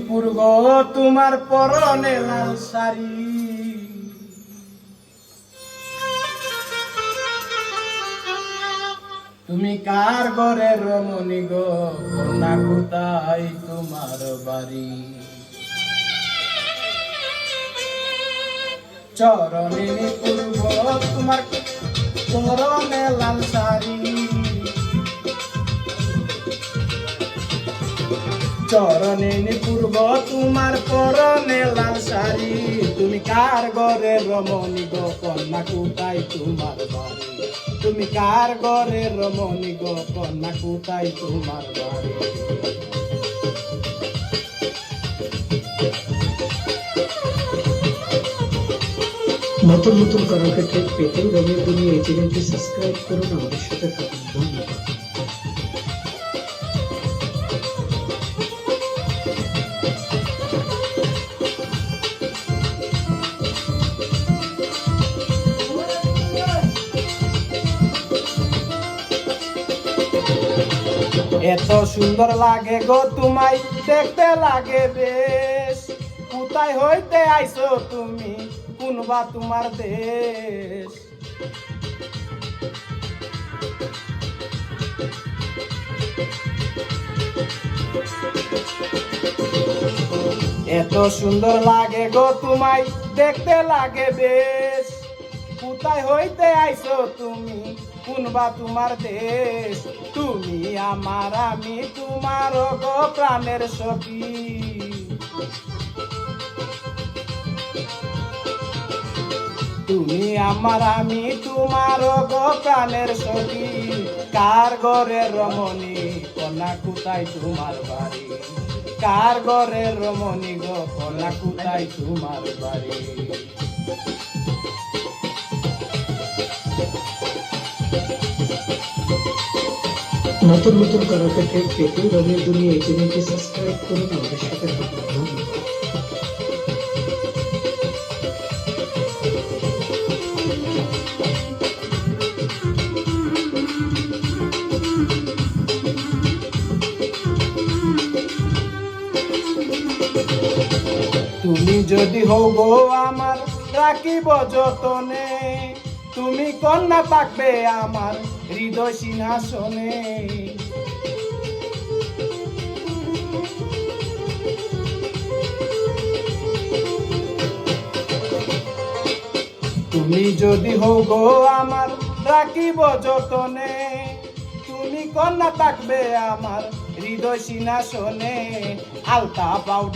পূর্ব তোমার পরনে লাল শাড়ি, তুমি কার ঘরের রমণী গো, কন্যা কোথায় তোমার বাড়ি? চরণে পূর্ব তোমার পরনে লাল শাড়ি, চরণে পূর্ব তোমার পরনে লাল শাড়ি, তুমি কার ঘরের রমণী গো, কন্যা কোথায় তোমার বাড়ি? তুমি কার ঘরের রমণী গো, কন্যা কোথায় তোমার বাড়ি? নতুন নতুন কর্মক্ষেত্রে পেতে রঙের দুনিয়া এই চ্যানেলটি সাবস্ক্রাইব করুন, আমাদের সাথে থাকুন। ধন্যবাদ। এত সুন্দর লাগে গো তোমায় দেখতে লাগে বেশ, কোথায় হইতে আইছো তুমি, কোনবা তোমার দেশ? এত সুন্দর লাগে গো তোমায় দেখতে লাগে বেশ, কোথায় হইতে আইছো তুমি, কোনবা তোমার দেশ? তুমি আমার আমি তোমার গো প্রাণের সখী, তুমি আমার আমি তোমার গো প্রাণের সখী, কার ঘরের রমণী, কন্যা কোথায় তোমার বাড়ি? কার ঘরের রমণী গো, কন্যা কোথায় তোমার বাড়ি? নতুন নতুন কর্মক্ষেত্রে পেতে রঙের দুনিয়া এই চ্যানেলটি সাবস্ক্রাইব করুন, আমাদের সাথে থাকুন। ধন্যবাদ। তুমি যদি হও গো আমার রাখিব যতনে, তুমি কন্যা থাকবে আমার হৃদয় সিংহাসনে। তুমি যদি হও গো আমার রাখিব যতনে, তুমি কন্যা থাকবে আমার হৃদয় সিংহাসনে। আলতা পাউডার